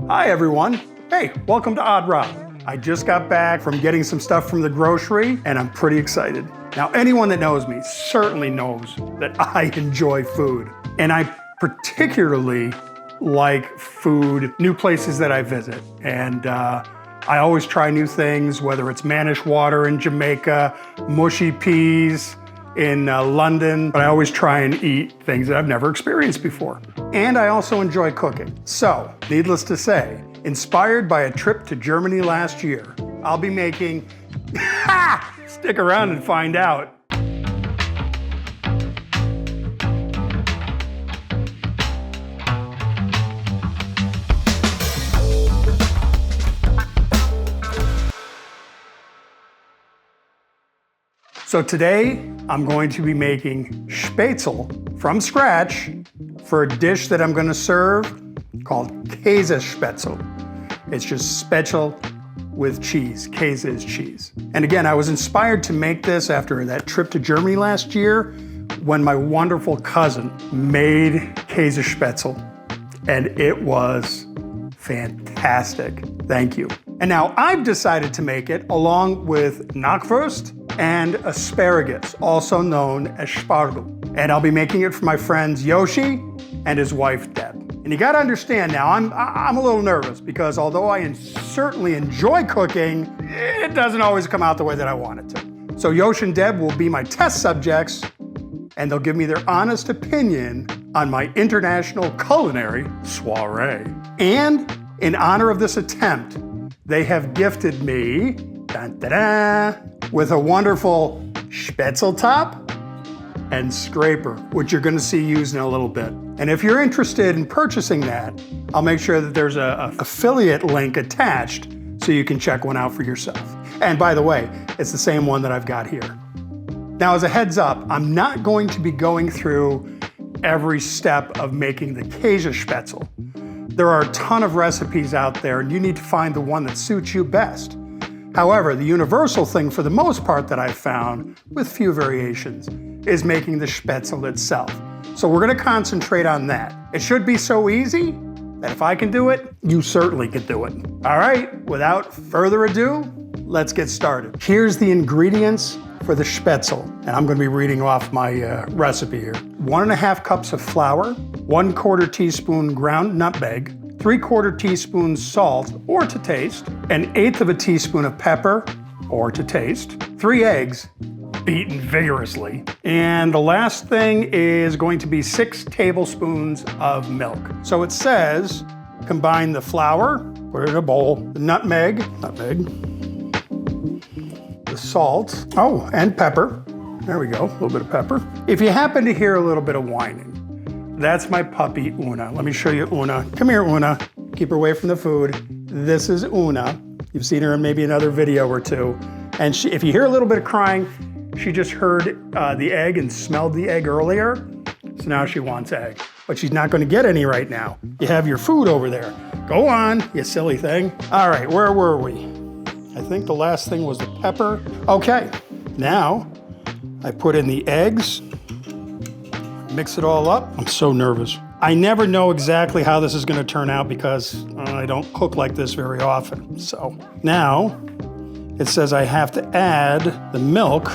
Hi everyone. Hey, welcome to Odd Rob. I just got back from getting some stuff from the grocery and I'm pretty excited. Now anyone that knows me certainly knows that I enjoy food. And I particularly like food, new places that I visit. And I always try new things, whether it's Manish water in Jamaica, mushy peas in London, but I always try and eat things that I've never experienced before. And I also enjoy cooking. So, needless to say, inspired by a trip to Germany last year, I'll be making, stick around and find out. So today, I'm going to be making spätzle from scratch for a dish that I'm going to serve called Käsespätzle. It's just spätzle with cheese. Käse is cheese. And again, I was inspired to make this after that trip to Germany last year when my wonderful cousin made Käsespätzle, and it was fantastic. Thank you. And now I've decided to make it along with knackwurst and asparagus, also known as Spargel. And I'll be making it for my friends Yoshi and his wife Deb. And you gotta understand now, I'm a little nervous because although I certainly enjoy cooking, it doesn't always come out the way that I want it to. So Yoshi and Deb will be my test subjects and they'll give me their honest opinion on my international culinary soiree. And in honor of this attempt, they have gifted me, with a wonderful spätzle top and scraper, which you're gonna see used in a little bit. And if you're interested in purchasing that, I'll make sure that there's a affiliate link attached so you can check one out for yourself. And by the way, it's the same one that I've got here. Now, as a heads up, I'm not going to be going through every step of making the Käsespätzle. There are a ton of recipes out there and you need to find the one that suits you best. However, the universal thing for the most part that I've found, with few variations, is making the spätzle itself. So we're gonna concentrate on that. It should be so easy that if I can do it, you certainly can do it. All right, without further ado, let's get started. Here's the ingredients for the spätzle, and I'm gonna be reading off my recipe here. 1.5 cups of flour, 1/4 teaspoon ground nutmeg, 3/4 teaspoon salt, or to taste, 1/8 teaspoon of pepper, or to taste, 3 eggs, beaten vigorously, and the last thing is going to be 6 tablespoons of milk. So it says, combine the flour, put it in a bowl, the nutmeg, the salt, oh, and pepper. There we go, a little bit of pepper. If you happen to hear a little bit of whining, that's my puppy, Una. Let me show you Una. Come here, Una. Keep her away from the food. This is Una. You've seen her in maybe another video or two. And if you hear a little bit of crying, she just heard the egg and smelled the egg earlier. So now she wants egg. But she's not gonna get any right now. You have your food over there. Go on, you silly thing. All right, where were we? I think the last thing was the pepper. Okay, now I put in the eggs. Mix it all up. I'm so nervous. I never know exactly how this is gonna turn out because I don't cook like this very often. So now it says I have to add the milk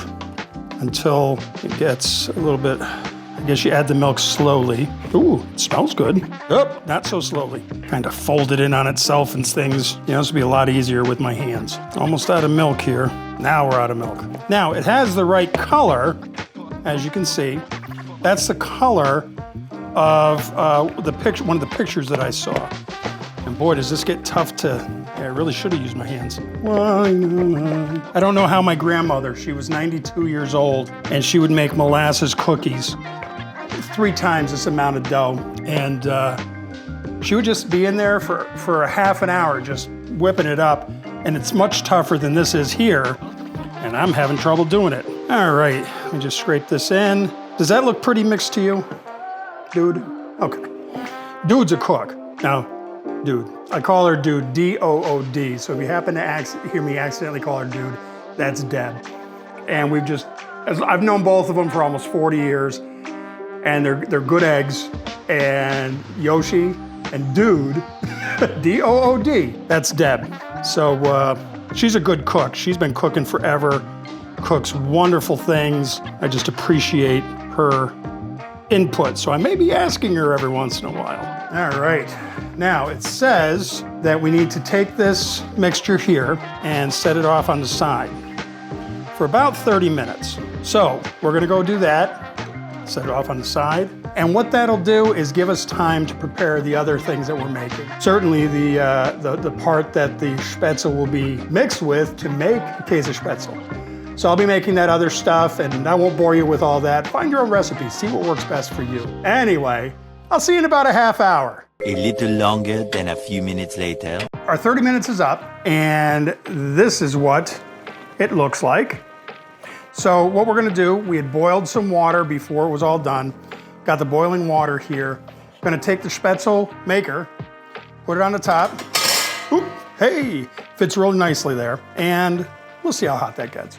until it gets a little bit, I guess you add the milk slowly. Ooh, it smells good. Oh, not so slowly. Kind of fold it in on itself and things. You know, this will be a lot easier with my hands. Almost out of milk here. Now we're out of milk. Now it has the right color, as you can see. That's the color of the picture, one of the pictures that I saw. And boy, does this get tough to, I really should have used my hands. I don't know how my grandmother, she was 92 years old, and she would make molasses cookies 3 times this amount of dough. And she would just be in there for a half an hour, just whipping it up. And it's much tougher than this is here. And I'm having trouble doing it. All right, let me just scrape this in. Does that look pretty mixed to you, Dude? Okay. Dude's a cook. Now, Dude. I call her Dude, D-O-O-D. So if you happen to hear me accidentally call her Dude, that's Deb. And I've known both of them for almost 40 years, and they're good eggs. And Yoshi and Dude D-O-O-D. That's Deb. So she's a good cook. She's been cooking forever, cooks wonderful things. I just appreciate her input. So I may be asking her every once in a while. All right. Now it says that we need to take this mixture here and set it off on the side for about 30 minutes. So we're gonna go do that, set it off on the side. And what that'll do is give us time to prepare the other things that we're making. Certainly the part that the spätzle will be mixed with to make the Käsespätzle. So I'll be making that other stuff, and I won't bore you with all that. Find your own recipe, see what works best for you. Anyway, I'll see you in about a half hour. A little longer than a few minutes later. Our 30 minutes is up, and this is what it looks like. So what we're gonna do, we had boiled some water before it was all done. Got the boiling water here. Gonna take the Spätzle maker, put it on the top. Oop, hey, fits really nicely there. And we'll see how hot that gets.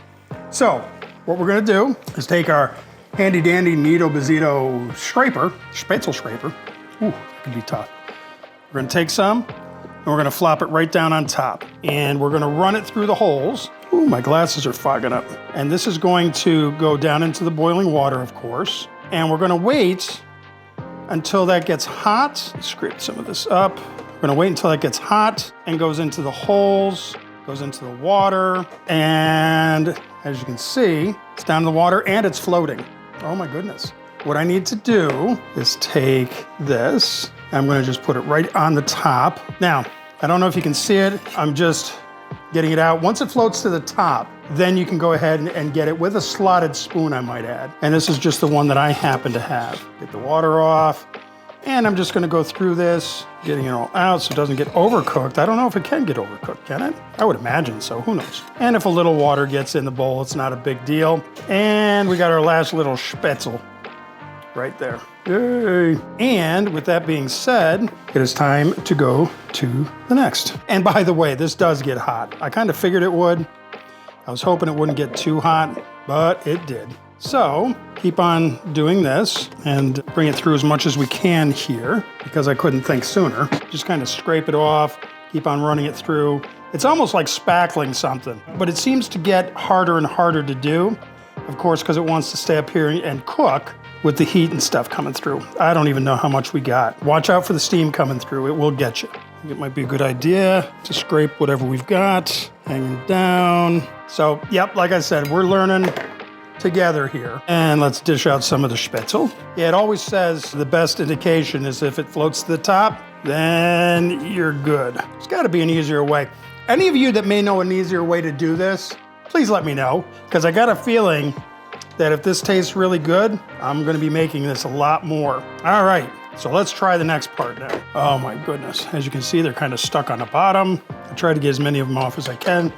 So what we're gonna do is take our handy dandy Nido Bazito scraper, Spätzle scraper. Ooh, that can be tough. We're gonna take some, and we're gonna flop it right down on top. And we're gonna run it through the holes. Ooh, my glasses are fogging up. And this is going to go down into the boiling water, of course. And we're gonna wait until that gets hot. Scrape some of this up. We're gonna wait until that gets hot and goes into the holes, goes into the water. And as you can see, it's down in the water and it's floating. Oh my goodness. What I need to do is take this. I'm gonna just put it right on the top. Now, I don't know if you can see it. I'm just getting it out. Once it floats to the top, then you can go ahead and get it with a slotted spoon, I might add. And this is just the one that I happen to have. Get the water off, and I'm just gonna go through this, getting it all out so it doesn't get overcooked. I don't know if it can get overcooked, can it? I would imagine so, who knows? And if a little water gets in the bowl, it's not a big deal. And we got our last little Spätzle right there. Yay. And with that being said, it is time to go to the next. And by the way, this does get hot. I kind of figured it would. I was hoping it wouldn't get too hot, but it did. So keep on doing this and bring it through as much as we can here because I couldn't think sooner. Just kind of scrape it off, keep on running it through. It's almost like spackling something, but it seems to get harder and harder to do, of course, because it wants to stay up here and cook with the heat and stuff coming through. I don't even know how much we got. Watch out for the steam coming through. It will get you. I think it might be a good idea to scrape whatever we've got, hanging down. So, yep, like I said, we're learning together here. And let's dish out some of the Spätzle. Yeah, it always says the best indication is if it floats to the top, then you're good. There's gotta be an easier way. Any of you that may know an easier way to do this, please let me know, because I got a feeling that if this tastes really good, I'm gonna be making this a lot more. All right, so let's try the next part now. Oh my goodness. As you can see, they're kind of stuck on the bottom. I try to get as many of them off as I can,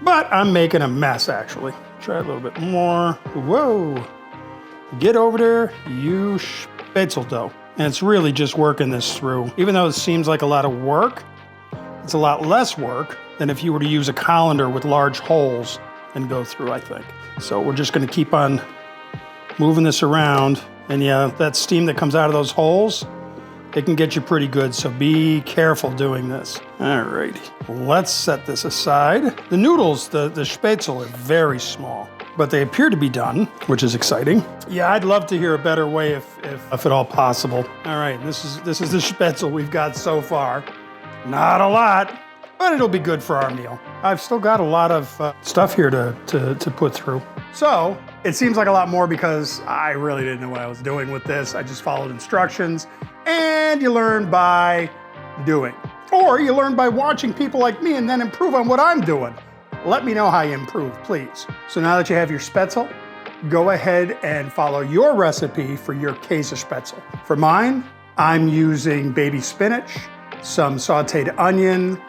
but I'm making a mess actually. Try a little bit more. Whoa. Get over there, you Spätzle dough. And it's really just working this through. Even though it seems like a lot of work, it's a lot less work than if you were to use a colander with large holes and go through, I think. So we're just gonna keep on moving this around. And yeah, that steam that comes out of those holes, it can get you pretty good, so be careful doing this. All righty, let's set this aside. The noodles, the Spätzle are very small, but they appear to be done, which is exciting. Yeah, I'd love to hear a better way if at all possible. All right, this is the Spätzle we've got so far. Not a lot, but it'll be good for our meal. I've still got a lot of stuff here to put through. So it seems like a lot more because I really didn't know what I was doing with this. I just followed instructions, and you learn by doing. Or you learn by watching people like me and then improve on what I'm doing. Let me know how you improve, please. So now that you have your Spätzle, go ahead and follow your recipe for your Käsespätzle. For mine, I'm using baby spinach, some sauteed onion,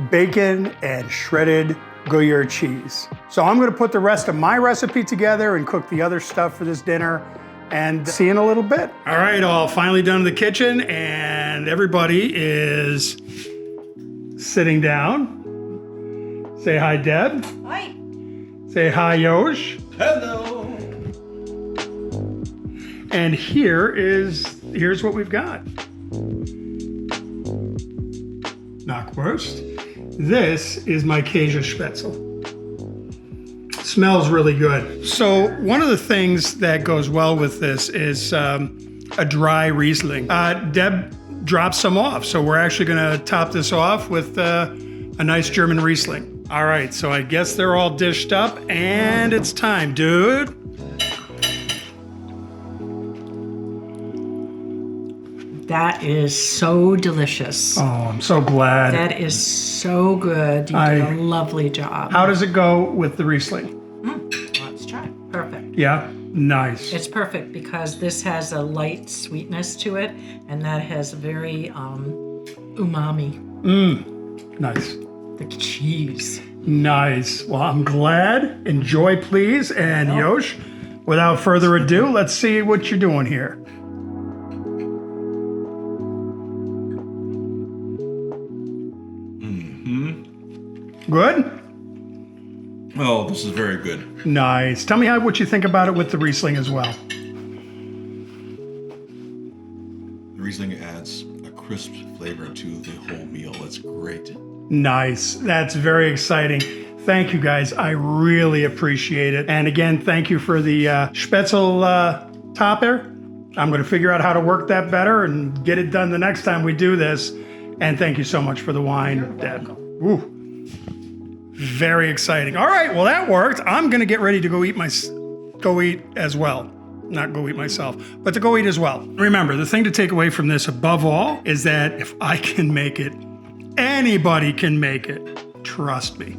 bacon, and shredded Gruyere cheese. So I'm gonna put the rest of my recipe together and cook the other stuff for this dinner, and see you in a little bit. All right, all finally done in the kitchen, and everybody is sitting down. Say hi, Deb. Hi. Say hi, Yosh. Hello. And here's what we've got. first. This is my Käse Spätzle. Smells really good. So one of the things that goes well with this is a dry Riesling. Deb dropped some off, so we're actually gonna top this off with a nice German Riesling. All right, so I guess they're all dished up and it's time, dude. That is so delicious. Oh, I'm so glad. That is so good. You did a lovely job. How does it go with the Riesling? Let's try. Perfect. Yeah, nice. It's perfect because this has a light sweetness to it, and that has very umami. Nice. The cheese. Nice. Well, I'm glad. Enjoy, please. And Yosh, without further ado, let's see what you're doing here. Good? Oh, this is very good. Nice. Tell me what you think about it with the Riesling as well. The Riesling adds a crisp flavor to the whole meal. It's great. Nice. That's very exciting. Thank you, guys. I really appreciate it. And again, thank you for the Spätzle topper. I'm going to figure out how to work that better and get it done the next time we do this. And thank you so much for the wine, Deb. Ooh. Very exciting. All right, well that worked. I'm gonna get ready to go eat as well. Not go eat myself, but to go eat as well. Remember, the thing to take away from this above all is that if I can make it, anybody can make it. Trust me.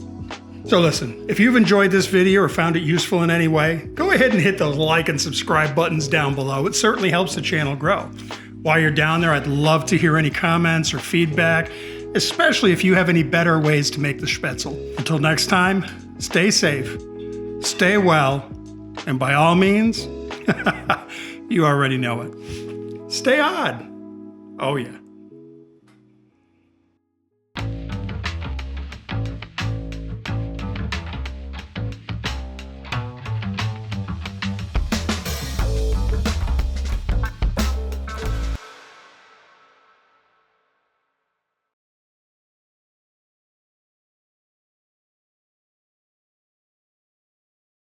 So listen, if you've enjoyed this video or found it useful in any way, go ahead and hit those like and subscribe buttons down below. It certainly helps the channel grow. While you're down there, I'd love to hear any comments or feedback, especially if you have any better ways to make the Spätzle. Until next time, stay safe, stay well, and by all means, you already know it, stay odd. Oh yeah.